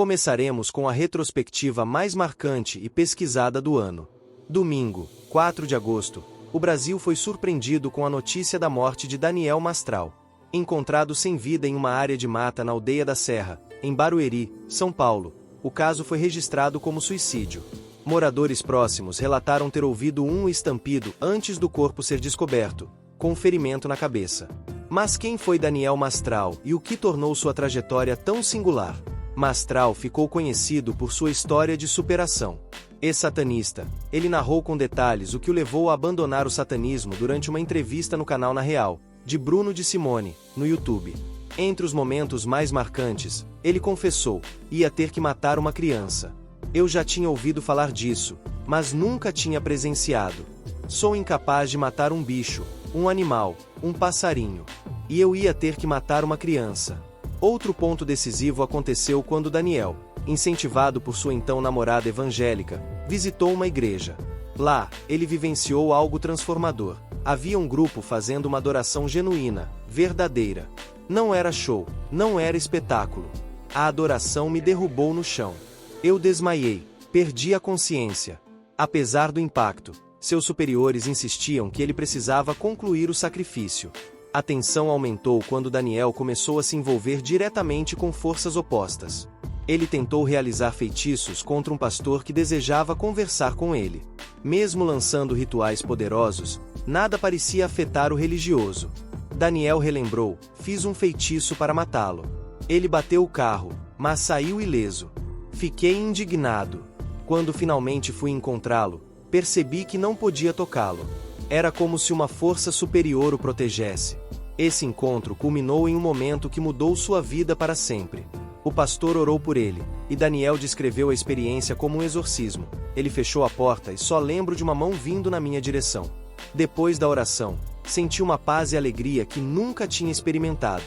Começaremos com a retrospectiva mais marcante e pesquisada do ano. Domingo, 4 de agosto, o Brasil foi surpreendido com a notícia da morte de Daniel Mastral. Encontrado sem vida em uma área de mata na Aldeia da Serra, em Barueri, São Paulo, o caso foi registrado como suicídio. Moradores próximos relataram ter ouvido um estampido antes do corpo ser descoberto, com um ferimento na cabeça. Mas quem foi Daniel Mastral e o que tornou sua trajetória tão singular? Mastral ficou conhecido por sua história de superação. Ex-satanista, ele narrou com detalhes o que o levou a abandonar o satanismo durante uma entrevista no canal Na Real, de Bruno de Simone, no YouTube. Entre os momentos mais marcantes, ele confessou: ia ter que matar uma criança. Eu já tinha ouvido falar disso, mas nunca tinha presenciado. Sou incapaz de matar um bicho, um animal, um passarinho. E eu ia ter que matar uma criança. Outro ponto decisivo aconteceu quando Daniel, incentivado por sua então namorada evangélica, visitou uma igreja. Lá, ele vivenciou algo transformador. Havia um grupo fazendo uma adoração genuína, verdadeira. Não era show, não era espetáculo. A adoração me derrubou no chão. Eu desmaiei, perdi a consciência. Apesar do impacto, seus superiores insistiam que ele precisava concluir o sacrifício. A tensão aumentou quando Daniel começou a se envolver diretamente com forças opostas. Ele tentou realizar feitiços contra um pastor que desejava conversar com ele. Mesmo lançando rituais poderosos, nada parecia afetar o religioso. Daniel relembrou: fiz um feitiço para matá-lo. Ele bateu o carro, mas saiu ileso. Fiquei indignado. Quando finalmente fui encontrá-lo, percebi que não podia tocá-lo. Era como se uma força superior o protegesse. Esse encontro culminou em um momento que mudou sua vida para sempre. O pastor orou por ele, e Daniel descreveu a experiência como um exorcismo. Ele fechou a porta e só lembro de uma mão vindo na minha direção. Depois da oração, senti uma paz e alegria que nunca tinha experimentado.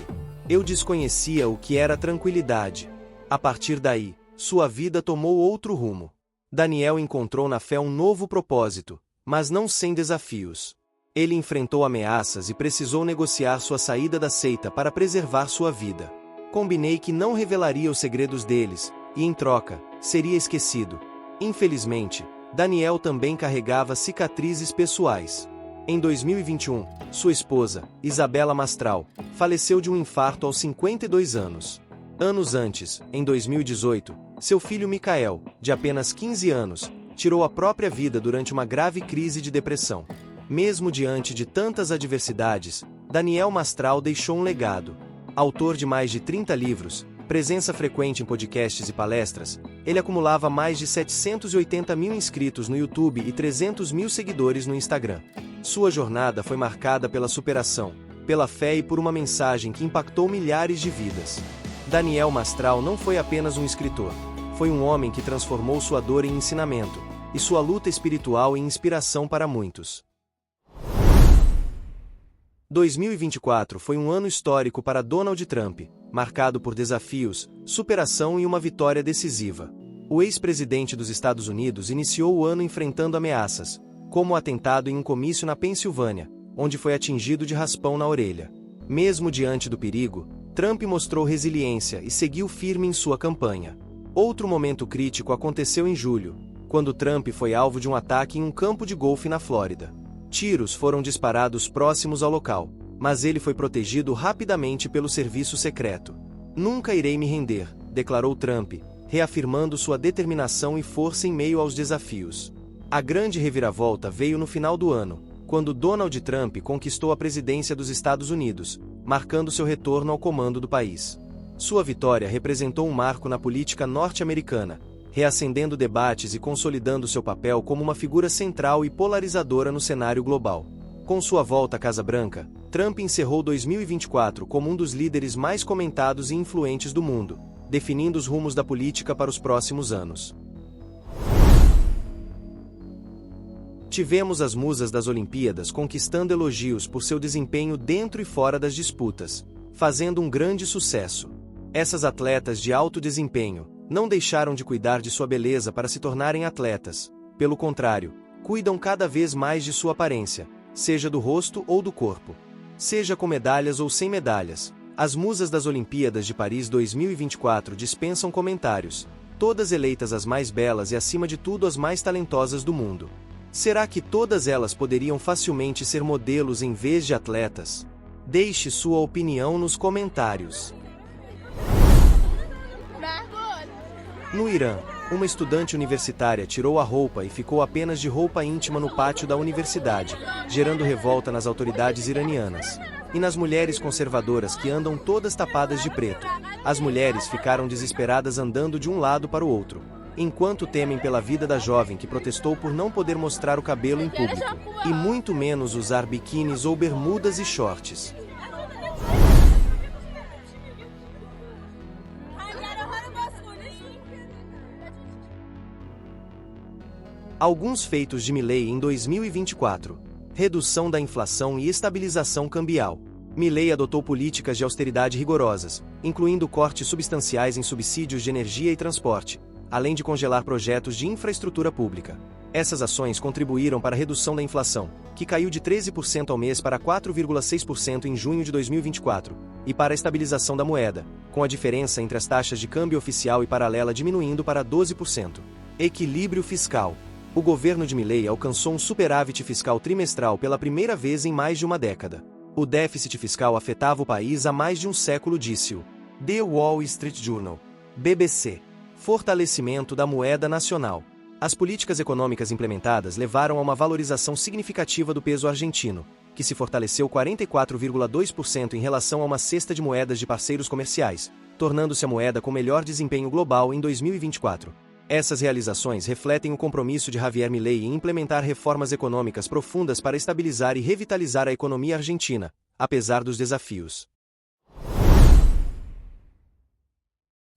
Eu desconhecia o que era tranquilidade. A partir daí, sua vida tomou outro rumo. Daniel encontrou na fé um novo propósito, mas não sem desafios. Ele enfrentou ameaças e precisou negociar sua saída da seita para preservar sua vida. Combinei que não revelaria os segredos deles, e em troca, seria esquecido. Infelizmente, Daniel também carregava cicatrizes pessoais. Em 2021, sua esposa, Isabela Mastral, faleceu de um infarto aos 52 anos. Anos antes, em 2018, seu filho Micael, de apenas 15 anos, tirou a própria vida durante uma grave crise de depressão. Mesmo diante de tantas adversidades, Daniel Mastral deixou um legado. Autor de mais de 30 livros, presença frequente em podcasts e palestras, ele acumulava mais de 780 mil inscritos no YouTube e 300 mil seguidores no Instagram. Sua jornada foi marcada pela superação, pela fé e por uma mensagem que impactou milhares de vidas. Daniel Mastral não foi apenas um escritor, foi um homem que transformou sua dor em ensinamento, e sua luta espiritual em inspiração para muitos. 2024 foi um ano histórico para Donald Trump, marcado por desafios, superação e uma vitória decisiva. O ex-presidente dos Estados Unidos iniciou o ano enfrentando ameaças, como o atentado em um comício na Pensilvânia, onde foi atingido de raspão na orelha. Mesmo diante do perigo, Trump mostrou resiliência e seguiu firme em sua campanha. Outro momento crítico aconteceu em julho, quando Trump foi alvo de um ataque em um campo de golfe na Flórida. Tiros foram disparados próximos ao local, mas ele foi protegido rapidamente pelo serviço secreto. Nunca irei me render, declarou Trump, reafirmando sua determinação e força em meio aos desafios. A grande reviravolta veio no final do ano, quando Donald Trump conquistou a presidência dos Estados Unidos, marcando seu retorno ao comando do país. Sua vitória representou um marco na política norte-americana, reacendendo debates e consolidando seu papel como uma figura central e polarizadora no cenário global. Com sua volta à Casa Branca, Trump encerrou 2024 como um dos líderes mais comentados e influentes do mundo, definindo os rumos da política para os próximos anos. Tivemos as musas das Olimpíadas conquistando elogios por seu desempenho dentro e fora das disputas, fazendo um grande sucesso. Essas atletas de alto desempenho não deixaram de cuidar de sua beleza para se tornarem atletas. Pelo contrário, cuidam cada vez mais de sua aparência, seja do rosto ou do corpo. Seja com medalhas ou sem medalhas, As musas das Olimpíadas de Paris 2024 dispensam comentários. Todas eleitas as mais belas e acima de tudo as mais talentosas do mundo. Será que todas elas poderiam facilmente ser modelos em vez de atletas? Deixe sua opinião nos comentários. No Irã, uma estudante universitária tirou a roupa e ficou apenas de roupa íntima no pátio da universidade, gerando revolta nas autoridades iranianas. E nas mulheres conservadoras que andam todas tapadas de preto. As mulheres ficaram desesperadas andando de um lado para o outro, enquanto temem pela vida da jovem que protestou por não poder mostrar o cabelo em público, e muito menos usar biquínis ou bermudas e shorts. Alguns feitos de Milei em 2024. Redução da inflação e estabilização cambial. Milei adotou políticas de austeridade rigorosas, incluindo cortes substanciais em subsídios de energia e transporte, além de congelar projetos de infraestrutura pública. Essas ações contribuíram para a redução da inflação, que caiu de 13% ao mês para 4,6% em junho de 2024, e para a estabilização da moeda, com a diferença entre as taxas de câmbio oficial e paralela diminuindo para 12%. Equilíbrio fiscal. O governo de Milei alcançou um superávit fiscal trimestral pela primeira vez em mais de uma década. O déficit fiscal afetava o país há mais de um século, disse o The Wall Street Journal. BBC. Fortalecimento da moeda nacional. As políticas econômicas implementadas levaram a uma valorização significativa do peso argentino, que se fortaleceu 44,2% em relação a uma cesta de moedas de parceiros comerciais, tornando-se a moeda com melhor desempenho global em 2024. Essas realizações refletem o compromisso de Javier Milei em implementar reformas econômicas profundas para estabilizar e revitalizar a economia argentina, apesar dos desafios.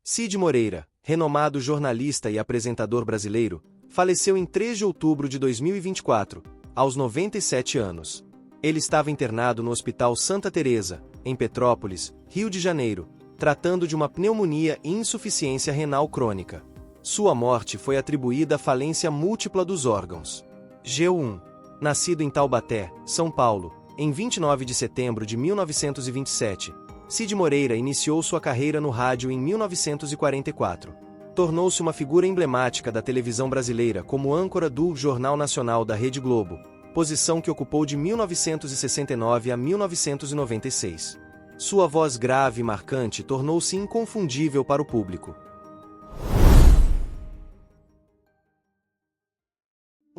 Cid Moreira, renomado jornalista e apresentador brasileiro, faleceu em 3 de outubro de 2024, aos 97 anos. Ele estava internado no Hospital Santa Teresa, em Petrópolis, Rio de Janeiro, tratando de uma pneumonia e insuficiência renal crônica. Sua morte foi atribuída à falência múltipla dos órgãos. G1. Nascido em Taubaté, São Paulo, em 29 de setembro de 1927, Cid Moreira iniciou sua carreira no rádio em 1944. Tornou-se uma figura emblemática da televisão brasileira como âncora do Jornal Nacional da Rede Globo, posição que ocupou de 1969 a 1996. Sua voz grave e marcante tornou-se inconfundível para o público.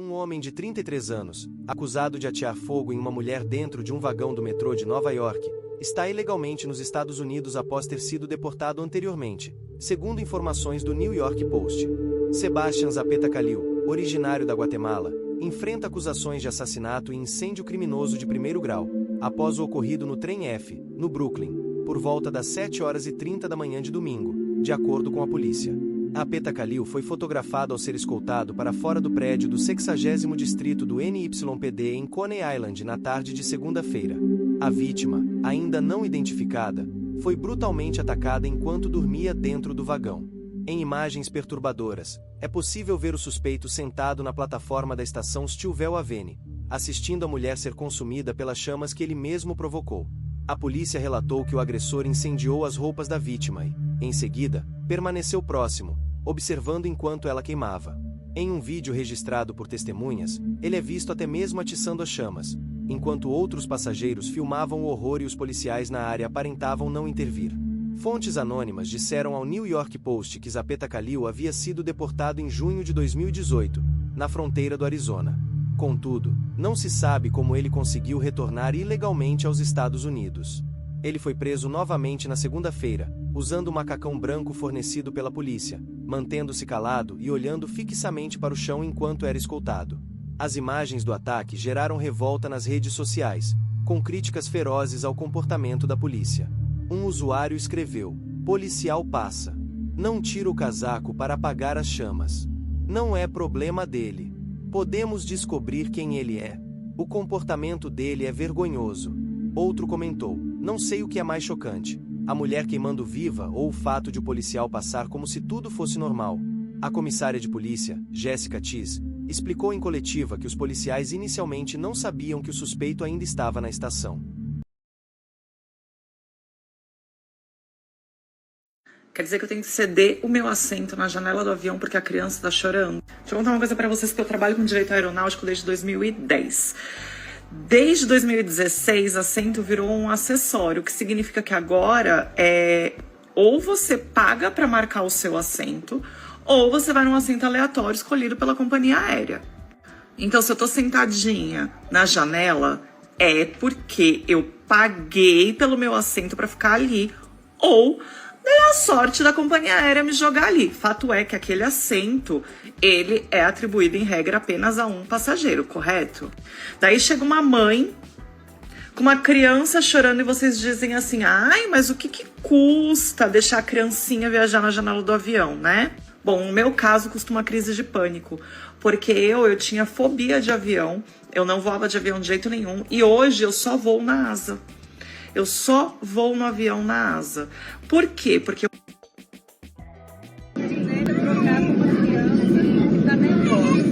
Um homem de 33 anos, acusado de atear fogo em uma mulher dentro de um vagão do metrô de Nova York, está ilegalmente nos Estados Unidos após ter sido deportado anteriormente, segundo informações do New York Post. Sebastián Zapeta Calil, originário da Guatemala, enfrenta acusações de assassinato e incêndio criminoso de primeiro grau, após o ocorrido no trem F, no Brooklyn, por volta das 7h30 da manhã de domingo, de acordo com a polícia. Zapeta Calil foi fotografado ao ser escoltado para fora do prédio do 60º distrito do NYPD em Coney Island na tarde de segunda-feira. A vítima, ainda não identificada, foi brutalmente atacada enquanto dormia dentro do vagão. Em imagens perturbadoras, é possível ver o suspeito sentado na plataforma da estação Stilwell Avenue, assistindo a mulher ser consumida pelas chamas que ele mesmo provocou. A polícia relatou que o agressor incendiou as roupas da vítima e, em seguida, permaneceu próximo, observando enquanto ela queimava. Em um vídeo registrado por testemunhas, ele é visto até mesmo atiçando as chamas, enquanto outros passageiros filmavam o horror e os policiais na área aparentavam não intervir. Fontes anônimas disseram ao New York Post que Zapeta Calil havia sido deportado em junho de 2018, na fronteira do Arizona. Contudo, não se sabe como ele conseguiu retornar ilegalmente aos Estados Unidos. Ele foi preso novamente na segunda-feira, usando o macacão branco fornecido pela polícia, mantendo-se calado e olhando fixamente para o chão enquanto era escoltado. As imagens do ataque geraram revolta nas redes sociais, com críticas ferozes ao comportamento da polícia. Um usuário escreveu: "Policial passa. Não tira o casaco para apagar as chamas. Não é problema dele. Podemos descobrir quem ele é. O comportamento dele é vergonhoso." Outro comentou: "Não sei o que é mais chocante, a mulher queimando viva ou o fato de o policial passar como se tudo fosse normal." A comissária de polícia, Jessica Tiz, explicou em coletiva que os policiais inicialmente não sabiam que o suspeito ainda estava na estação. Quer dizer que eu tenho que ceder o meu assento na janela do avião porque a criança tá chorando? Deixa eu contar uma coisa pra vocês, que eu trabalho com direito aeronáutico desde 2010. Desde 2016, assento virou um acessório, o que significa que agora ou você paga para marcar o seu assento, ou você vai num assento aleatório escolhido pela companhia aérea. Então, se eu tô sentadinha na janela, é porque eu paguei pelo meu assento para ficar ali, ou dei a sorte da companhia aérea me jogar ali. Fato é que aquele assento, ele é atribuído em regra apenas a um passageiro, correto? Daí chega uma mãe com uma criança chorando e vocês dizem assim: ai, mas o que custa deixar a criancinha viajar na janela do avião, né? Bom, no meu caso, custa uma crise de pânico, porque eu tinha fobia de avião, eu não voava de avião de jeito nenhum, e hoje eu só voo na asa. Eu só vou no avião na asa. Por quê? Porque eu... trocar com uma criança que tá nervosa,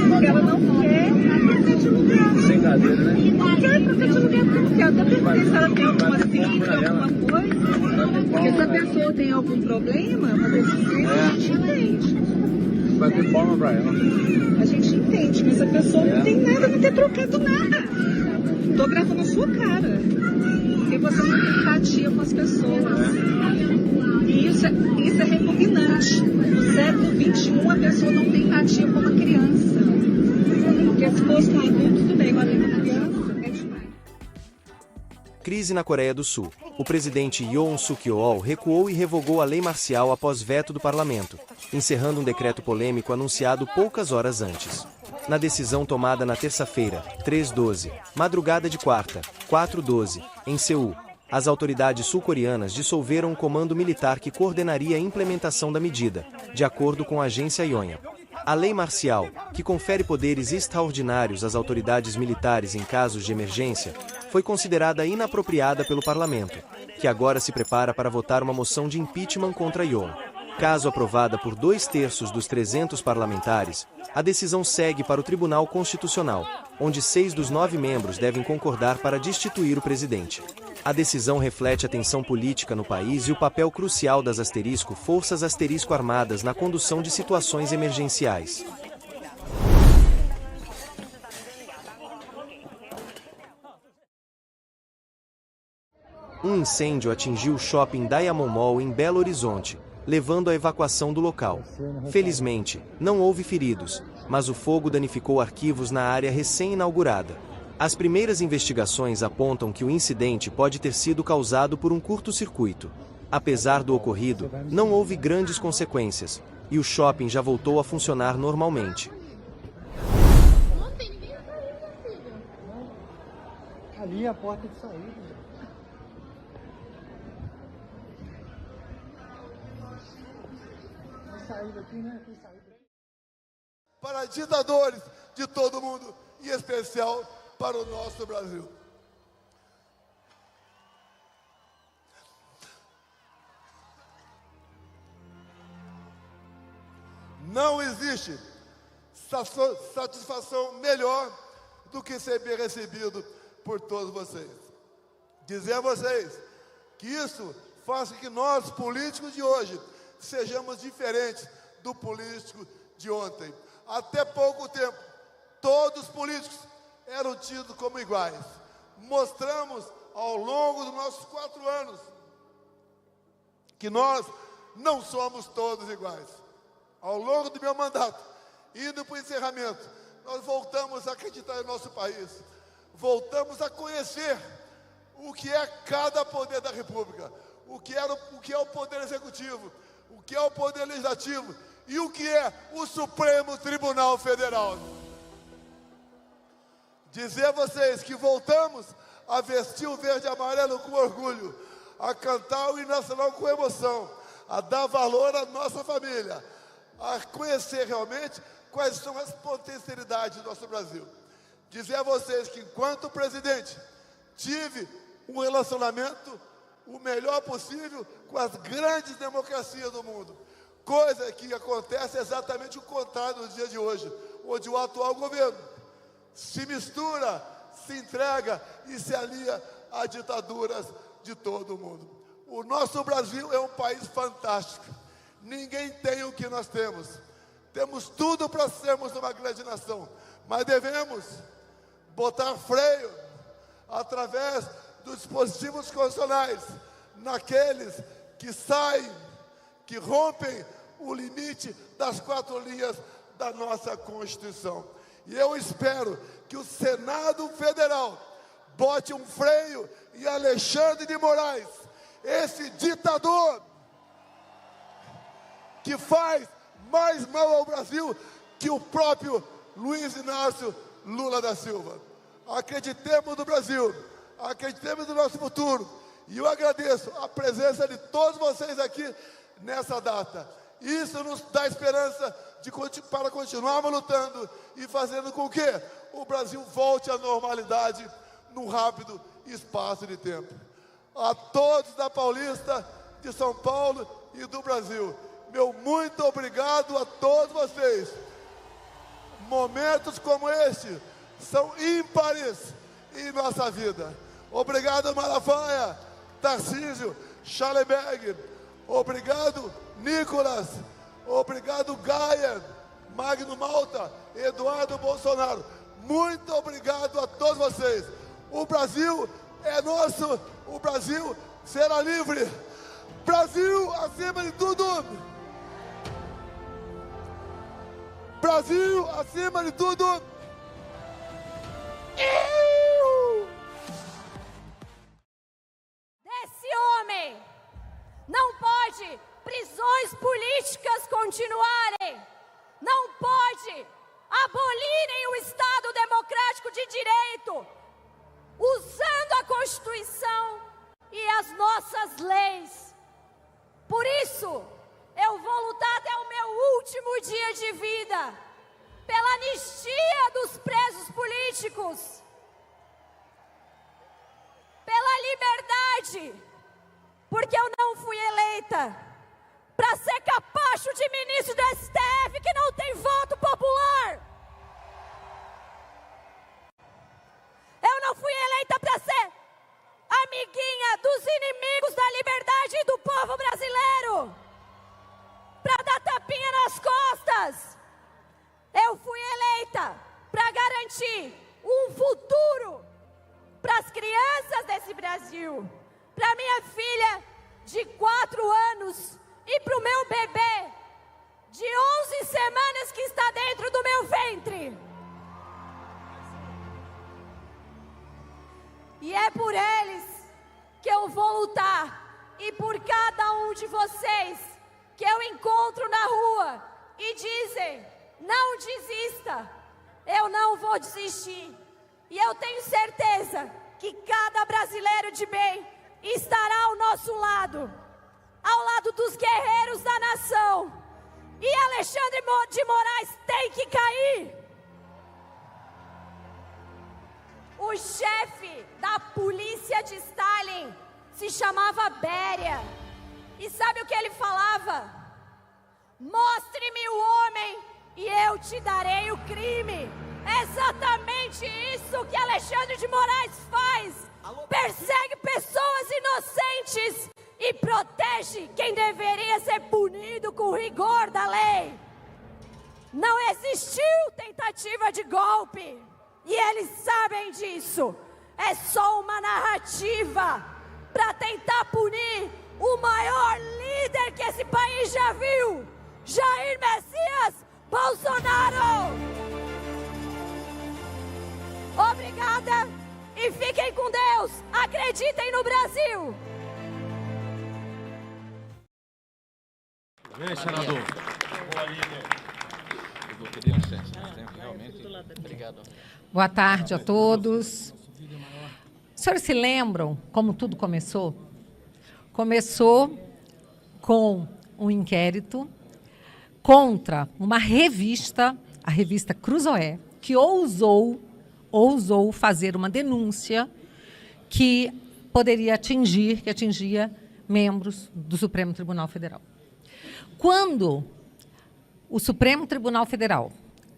porque ela não quer trocar de lugar. Brincadeira, né? Não quer trocar de lugar porque não quer. Eu até perguntei se ela tem alguma síndrome, alguma coisa. Porque se a pessoa tem algum problema, mas a gente entende. Vai ter palma pra ela. A gente entende, mas a pessoa não tem nada, não ter trocado nada. Tô gravando a sua cara. Porque você não tem empatia com as pessoas. E isso é repugnante. No século XXI, a pessoa não tem empatia com uma criança. Porque se fosse um adulto, tudo bem, mas uma criança é demais. Crise na Coreia do Sul. O presidente Yoon Suk-yeol recuou e revogou a lei marcial após veto do parlamento, encerrando um decreto polêmico anunciado poucas horas antes. Na decisão tomada na terça-feira, 3/12, madrugada de quarta, 4/12, em Seul, as autoridades sul-coreanas dissolveram o comando militar que coordenaria a implementação da medida, de acordo com a agência Yonhap. A lei marcial, que confere poderes extraordinários às autoridades militares em casos de emergência, foi considerada inapropriada pelo parlamento, que agora se prepara para votar uma moção de impeachment contra Yoon. Caso aprovada por 2/3 dos 300 parlamentares, a decisão segue para o Tribunal Constitucional, onde 6 dos 9 membros devem concordar para destituir o presidente. A decisão reflete a tensão política no país e o papel crucial das forças armadas na condução de situações emergenciais. Um incêndio atingiu o shopping Diamond Mall em Belo Horizonte, levando à evacuação do local. Felizmente, não houve feridos, mas o fogo danificou arquivos na área recém-inaugurada. As primeiras investigações apontam que o incidente pode ter sido causado por um curto-circuito. Apesar do ocorrido, não houve grandes consequências, e o shopping já voltou a funcionar normalmente. Ontem ninguém saiu, minha filha. Ali é a porta de saída. Para ditadores de todo mundo, em especial para o nosso Brasil. Não existe satisfação melhor do que ser bem recebido por todos vocês. Dizer a vocês que isso faz com que nós, políticos de hoje, sejamos diferentes do político de ontem. Até pouco tempo, todos os políticos eram tidos como iguais. Mostramos ao longo dos nossos 4 anos que nós não somos todos iguais. Ao longo do meu mandato, indo para o encerramento, nós voltamos a acreditar no nosso país. Voltamos a conhecer o que é cada poder da República, o que é o poder executivo, o que é o poder legislativo e o que é o Supremo Tribunal Federal. Dizer a vocês que voltamos a vestir o verde e amarelo com orgulho, a cantar o hino nacional com emoção, a dar valor à nossa família, a conhecer realmente quais são as potencialidades do nosso Brasil. Dizer a vocês que, enquanto presidente, tive um relacionamento o melhor possível com as grandes democracias do mundo. Coisa que acontece exatamente o contrário no dia de hoje, onde o atual governo se mistura, se entrega e se alia a ditaduras de todo o mundo. O nosso Brasil é um país fantástico. Ninguém tem o que nós temos. Temos tudo para sermos uma grande nação, mas devemos botar freio através dos dispositivos constitucionais naqueles que saem, que rompem o limite das 4 linhas da nossa Constituição. E eu espero que o Senado Federal bote um freio em Alexandre de Moraes, esse ditador que faz mais mal ao Brasil que o próprio Luiz Inácio Lula da Silva. Acreditemos no Brasil, acreditemos no nosso futuro. E eu agradeço a presença de todos vocês aqui nessa data. Isso nos dá esperança para continuarmos lutando e fazendo com que o Brasil volte à normalidade num rápido espaço de tempo. A todos da Paulista, de São Paulo e do Brasil, meu muito obrigado a todos vocês. Momentos como este são ímpares em nossa vida. Obrigado, Malafaia, Tarcísio, Schallenberg. Obrigado, Nicolas. Obrigado, Gaia, Magno Malta, Eduardo Bolsonaro. Muito obrigado a todos vocês. O Brasil é nosso. O Brasil será livre. Brasil acima de tudo. Brasil acima de tudo. Desse homem não pode prisões políticas continuarem, não pode abolirem o Estado democrático de direito, usando a Constituição e as nossas leis. Por isso, eu vou lutar até o meu último dia de vida pela anistia dos presos políticos, pela liberdade, porque eu não fui eleita para ser capacho de ministro do STF que não tem voto popular. Eu não fui eleita para ser amiguinha dos inimigos da liberdade do povo brasileiro, para dar tapinha nas costas. Eu fui eleita para garantir um futuro para as crianças desse Brasil, para minha filha de 4 anos e para o meu bebê de 11 semanas que está dentro do meu ventre. E é por eles que eu vou lutar, e por cada um de vocês que eu encontro na rua e dizem: não desista, eu não vou desistir. E eu tenho certeza que cada brasileiro de bem estará ao nosso lado, ao lado dos guerreiros da nação. E Alexandre de Moraes tem que cair. O chefe da polícia de Stalin se chamava Beria. E sabe o que ele falava? Mostre-me o homem e eu te darei o crime. É exatamente isso que Alexandre de Moraes faz. Persegue pessoas inocentes e protege quem deveria ser punido com rigor da lei. Não existiu tentativa de golpe, e eles sabem disso. É só uma narrativa para tentar punir o maior líder que esse país já viu, Jair Messias Bolsonaro. Obrigada e fiquem com Deus. Acreditem no Brasil. E aí, senador? Boa tarde a todos. Os senhores se lembram como tudo começou? Começou com um inquérito contra uma revista, a revista Cruzoé, que ousou fazer uma denúncia que poderia atingir, que atingia membros do Supremo Tribunal Federal. Quando o Supremo Tribunal Federal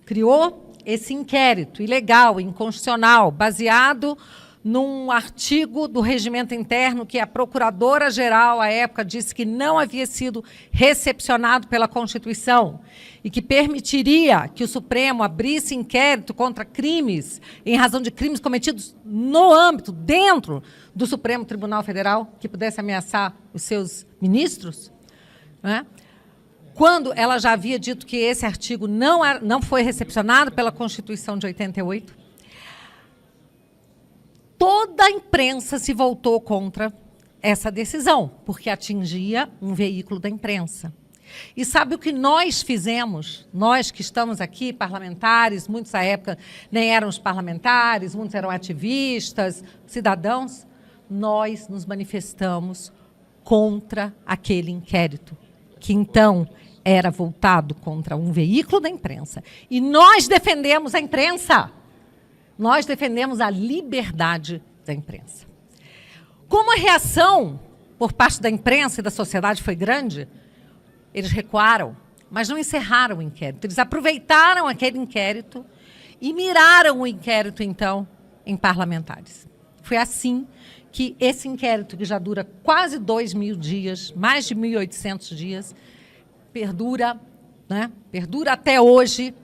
criou esse inquérito ilegal, inconstitucional, baseado num artigo do regimento interno que a procuradora-geral, à época, disse que não havia sido recepcionado pela Constituição e que permitiria que o Supremo abrisse inquérito contra crimes, em razão de crimes cometidos no âmbito, dentro do Supremo Tribunal Federal, que pudesse ameaçar os seus ministros, né? Quando ela já havia dito que esse artigo não foi recepcionado pela Constituição de 88, toda a imprensa se voltou contra essa decisão, porque atingia um veículo da imprensa. E sabe o que nós fizemos? Nós que estamos aqui, parlamentares, muitos à época nem eram os parlamentares, muitos eram ativistas, cidadãos, nós nos manifestamos contra aquele inquérito, que então era voltado contra um veículo da imprensa. E nós defendemos a imprensa. Nós defendemos a liberdade da imprensa. Como a reação por parte da imprensa e da sociedade foi grande, eles recuaram, mas não encerraram o inquérito. Eles aproveitaram aquele inquérito e miraram o inquérito, então, em parlamentares. Foi assim que esse inquérito, que já dura quase 2.000 dias, mais de 1.800 dias, perdura, né? Perdura até hoje,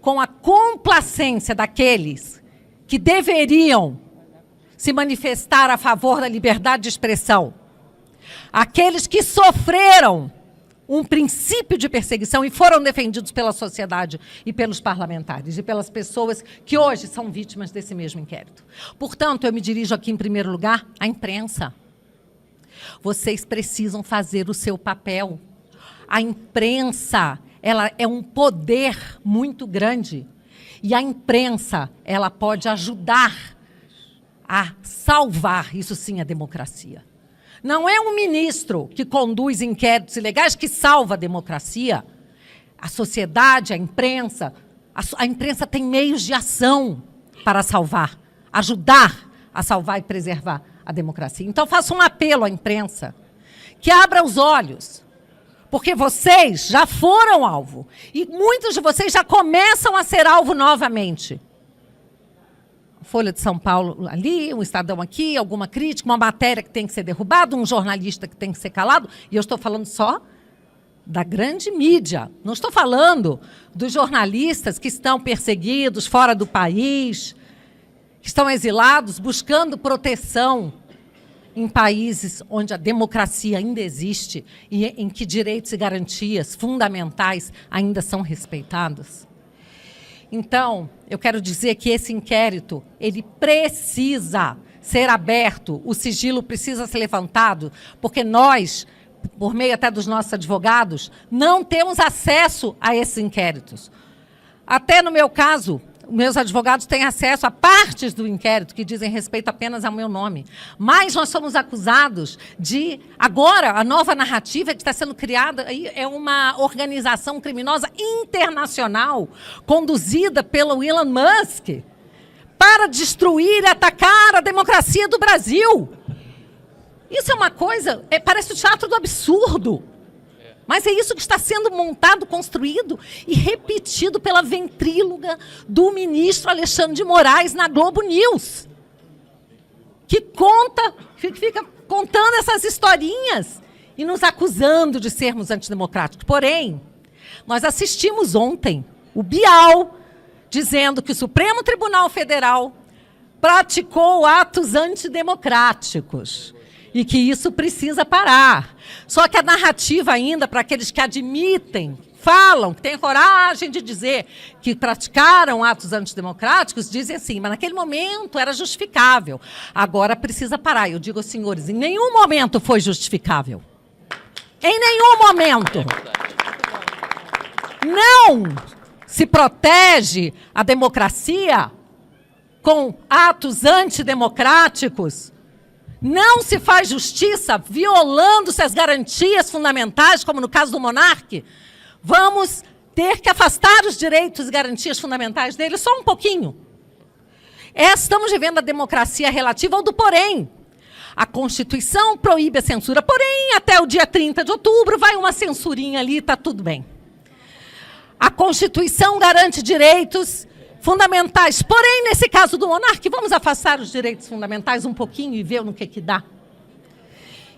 com a complacência daqueles que deveriam se manifestar a favor da liberdade de expressão. Aqueles que sofreram um princípio de perseguição e foram defendidos pela sociedade e pelos parlamentares e pelas pessoas que hoje são vítimas desse mesmo inquérito. Portanto, eu me dirijo aqui, em primeiro lugar, à imprensa. Vocês precisam fazer o seu papel. A imprensa, ela é um poder muito grande. E a imprensa, ela pode ajudar a salvar, isso sim, a democracia. Não é um ministro que conduz inquéritos ilegais que salva a democracia. A sociedade, a imprensa tem meios de ação para salvar, ajudar a salvar e preservar a democracia. Então, faço um apelo à imprensa, que abra os olhos, porque vocês já foram alvo, e muitos de vocês já começam a ser alvo novamente. Folha de São Paulo ali, um Estadão aqui, alguma crítica, uma matéria que tem que ser derrubada, um jornalista que tem que ser calado, e eu estou falando só da grande mídia. Não estou falando dos jornalistas que estão perseguidos fora do país, que estão exilados, buscando proteção em países onde a democracia ainda existe e em que direitos e garantias fundamentais ainda são respeitados. Então, eu quero dizer que esse inquérito, ele precisa ser aberto, o sigilo precisa ser levantado, porque nós, por meio até dos nossos advogados, não temos acesso a esses inquéritos. Até no meu caso, meus advogados têm acesso a partes do inquérito que dizem respeito apenas ao meu nome. Mas nós somos acusados de... Agora, a nova narrativa que está sendo criada é uma organização criminosa internacional conduzida pelo Elon Musk para destruir e atacar a democracia do Brasil. Isso é uma coisa... parece o teatro do absurdo. Mas é isso que está sendo montado, construído e repetido pela ventríloga do ministro Alexandre de Moraes na Globo News, que fica contando essas historinhas e nos acusando de sermos antidemocráticos. Porém, nós assistimos ontem o Bial dizendo que o Supremo Tribunal Federal praticou atos antidemocráticos e que isso precisa parar. Só que a narrativa ainda, para aqueles que admitem, falam, que têm coragem de dizer que praticaram atos antidemocráticos, dizem assim, mas naquele momento era justificável. Agora precisa parar. Eu digo aos senhores, em nenhum momento foi justificável. Em nenhum momento. Não se protege a democracia com atos antidemocráticos. Não se faz justiça violando-se as garantias fundamentais, como no caso do monarca. Vamos ter que afastar os direitos e garantias fundamentais dele só um pouquinho. Estamos vivendo a democracia relativa ao do porém. A Constituição proíbe a censura, porém, até o dia 30 de outubro vai uma censurinha ali e está tudo bem. A Constituição garante direitos fundamentais. Porém, nesse caso do monarca, vamos afastar os direitos fundamentais um pouquinho e ver no que dá.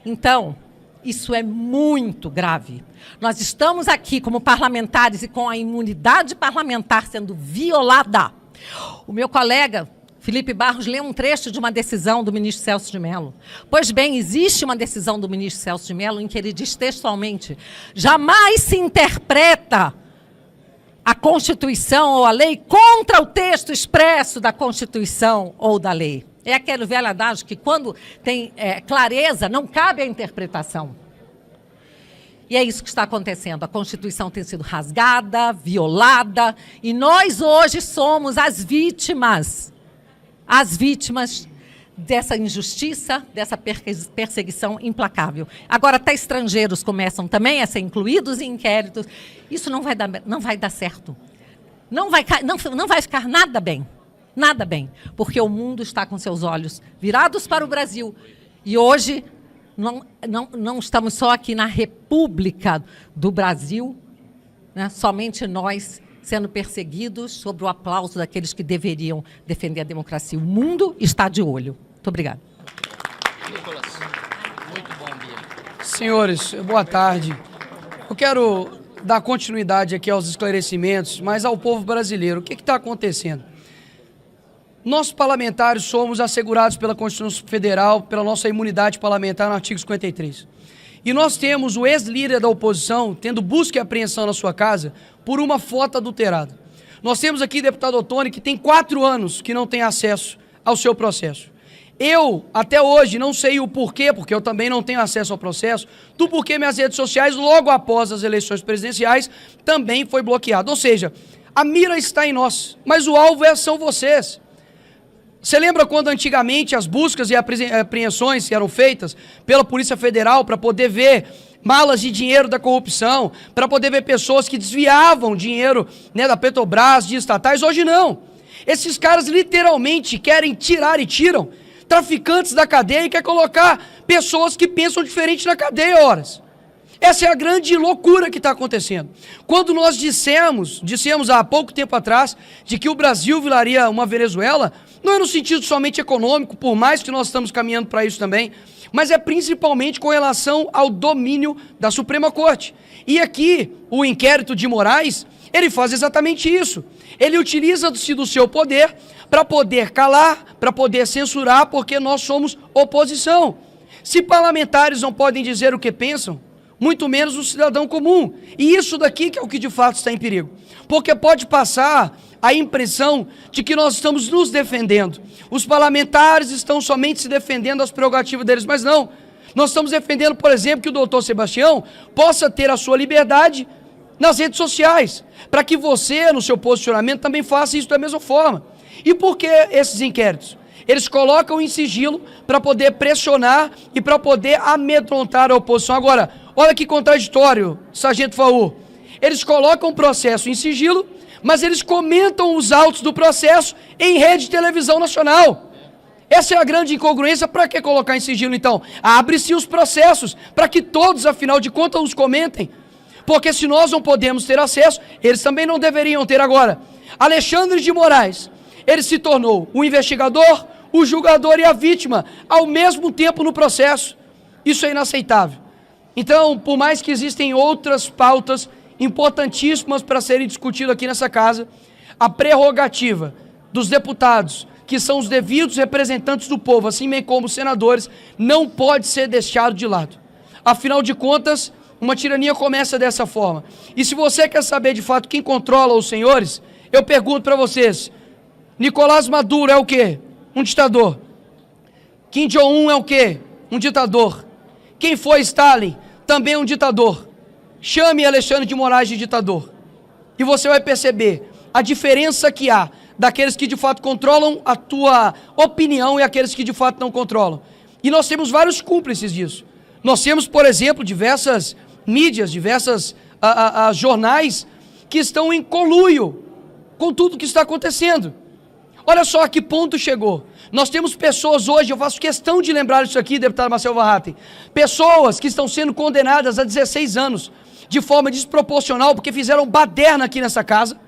Então, isso é muito grave. Nós estamos aqui como parlamentares e com a imunidade parlamentar sendo violada. O meu colega Felipe Barros leu um trecho de uma decisão do ministro Celso de Mello. Pois bem, existe uma decisão do ministro Celso de Mello em que ele diz textualmente: jamais se interpreta a Constituição ou a lei contra o texto expresso da Constituição ou da lei. É aquele velho adágio que, quando tem clareza, não cabe a interpretação. E é isso que está acontecendo. A Constituição tem sido rasgada, violada, e nós hoje somos as vítimas dessa injustiça, dessa perseguição implacável. Agora, até estrangeiros começam também a ser incluídos em inquéritos. Isso não vai dar certo. Não vai ficar nada bem. Nada bem, porque o mundo está com seus olhos virados para o Brasil. E hoje não estamos só aqui na República do Brasil, né, somente nós sendo perseguidos sob o aplauso daqueles que deveriam defender a democracia. O mundo está de olho. Muito obrigada. Nicolas, muito bom, Bia. Senhores, boa tarde. Eu quero dar continuidade aqui aos esclarecimentos, mas ao povo brasileiro. O que está acontecendo? Nós, parlamentares, somos assegurados pela Constituição Federal, pela nossa imunidade parlamentar no artigo 53. E nós temos o ex-líder da oposição tendo busca e apreensão na sua casa por uma foto adulterada. Nós temos aqui o deputado Ottoni, que tem 4 anos que não tem acesso ao seu processo. Eu, até hoje, não sei o porquê, porque eu também não tenho acesso ao processo, do porquê minhas redes sociais, logo após as eleições presidenciais, também foi bloqueado. Ou seja, a mira está em nós, mas o alvo são vocês. Você lembra quando antigamente as buscas e apreensões eram feitas pela Polícia Federal para poder ver malas de dinheiro da corrupção, para poder ver pessoas que desviavam dinheiro, né, da Petrobras, de estatais? Hoje não. Esses caras literalmente querem tirar e tiram traficantes da cadeia e quer colocar pessoas que pensam diferente na cadeia, horas. Essa é a grande loucura que está acontecendo. Quando nós dissemos há pouco tempo atrás de que o Brasil viraria uma Venezuela, não é no sentido somente econômico, por mais que nós estamos caminhando para isso também, mas é principalmente com relação ao domínio da Suprema Corte. E aqui, o inquérito de Moraes, ele faz exatamente isso. Ele utiliza-se do seu poder para poder calar, para poder censurar, porque nós somos oposição. Se parlamentares não podem dizer o que pensam, muito menos o cidadão comum. E isso daqui que é o que de fato está em perigo. Porque pode passar a impressão de que nós estamos nos defendendo. Os parlamentares estão somente se defendendo das prerrogativas deles, mas não. Nós estamos defendendo, por exemplo, que o doutor Sebastião possa ter a sua liberdade nas redes sociais, para que você, no seu posicionamento, também faça isso da mesma forma. E por que esses inquéritos? Eles colocam em sigilo para poder pressionar e para poder amedrontar a oposição. Agora, olha que contraditório, Sargento Faur. Eles colocam o processo em sigilo, mas eles comentam os autos do processo em rede de televisão nacional. Essa é a grande incongruência. Para que colocar em sigilo, então? Abre-se os processos, para que todos, afinal de contas, os comentem. Porque se nós não podemos ter acesso, eles também não deveriam ter. Agora, Alexandre de Moraes, ele se tornou o investigador, o julgador e a vítima, ao mesmo tempo no processo. Isso é inaceitável. Então, por mais que existem outras pautas importantíssimas para serem discutidas aqui nessa casa, a prerrogativa dos deputados, que são os devidos representantes do povo, assim bem como os senadores, não pode ser deixado de lado. Afinal de contas, uma tirania começa dessa forma. E se você quer saber de fato quem controla os senhores, eu pergunto para vocês, Nicolás Maduro é o quê? Um ditador. Kim Jong-un é o quê? Um ditador. Quem foi Stalin? Também um ditador. Chame Alexandre de Moraes de ditador. E você vai perceber a diferença que há daqueles que de fato controlam a tua opinião e aqueles que de fato não controlam. E nós temos vários cúmplices disso. Nós temos, por exemplo, diversas mídias, diversas jornais que estão em conluio com tudo que está acontecendo. Olha só a que ponto chegou. Nós temos pessoas hoje, eu faço questão de lembrar isso aqui, deputado Marcel Varratem, pessoas que estão sendo condenadas a 16 anos, de forma desproporcional, porque fizeram baderna aqui nessa casa,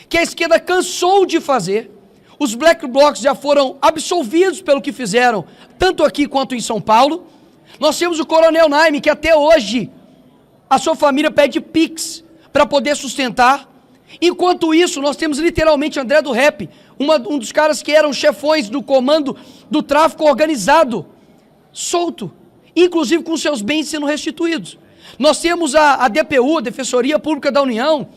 que a esquerda cansou de fazer. Os black blocs já foram absolvidos pelo que fizeram, tanto aqui quanto em São Paulo. Nós temos o Coronel Naime, que até hoje a sua família pede Pix para poder sustentar. Enquanto isso, nós temos literalmente André do Rap, um dos caras que eram chefões do comando do tráfico organizado, solto, inclusive com seus bens sendo restituídos. Nós temos a DPU, a Defensoria Pública da União,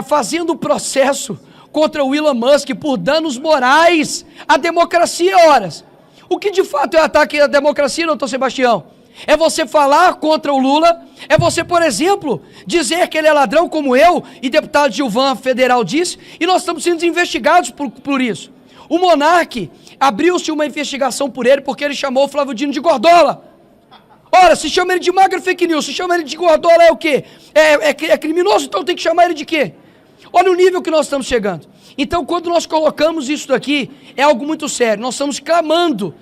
fazendo processo contra o Elon Musk por danos morais à democracia, horas. O que de fato é ataque à democracia, doutor Sebastião? É você falar contra o Lula, é você, por exemplo, dizer que ele é ladrão como eu e deputado Gilvan Federal disse, e nós estamos sendo investigados por isso. O Monark, abriu-se uma investigação por ele porque ele chamou o Flávio Dino de Gordola. Ora, se chama ele de magra fake news, se chama ele de Gordola é o quê? É criminoso, então tem que chamar ele de quê? Olha o nível que nós estamos chegando. Então, quando nós colocamos isso daqui, é algo muito sério. Nós estamos clamando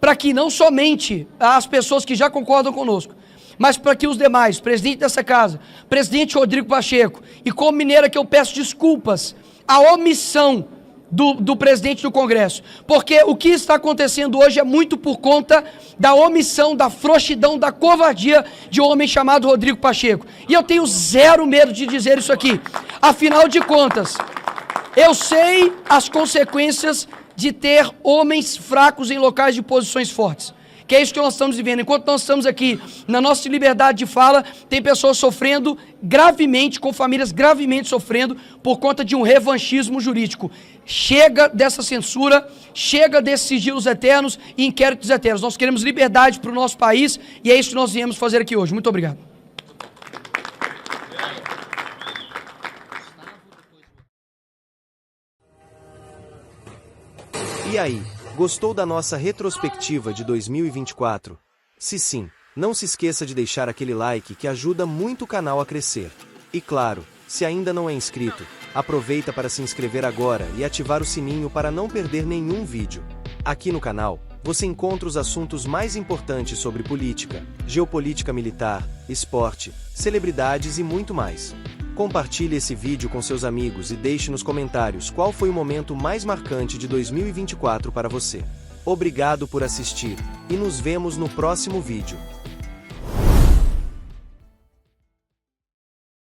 para que não somente as pessoas que já concordam conosco, mas para que os demais, presidente dessa casa, presidente Rodrigo Pacheco, e como mineira que eu peço desculpas, a omissão do presidente do Congresso, porque o que está acontecendo hoje é muito por conta da omissão, da frouxidão, da covardia de um homem chamado Rodrigo Pacheco. E eu tenho zero medo de dizer isso aqui. Afinal de contas, eu sei as consequências de ter homens fracos em locais de posições fortes. Que é isso que nós estamos vivendo. Enquanto nós estamos aqui na nossa liberdade de fala, tem pessoas sofrendo gravemente, com famílias gravemente sofrendo por conta de um revanchismo jurídico. Chega dessa censura, chega desses sigilos eternos e inquéritos eternos. Nós queremos liberdade para o nosso país e é isso que nós viemos fazer aqui hoje. Muito obrigado. E aí, gostou da nossa retrospectiva de 2024? Se sim, não se esqueça de deixar aquele like que ajuda muito o canal a crescer. E claro, se ainda não é inscrito, aproveita para se inscrever agora e ativar o sininho para não perder nenhum vídeo. Aqui no canal, você encontra os assuntos mais importantes sobre política, geopolítica militar, esporte, celebridades e muito mais. Compartilhe esse vídeo com seus amigos e deixe nos comentários qual foi o momento mais marcante de 2024 para você. Obrigado por assistir, e nos vemos no próximo vídeo.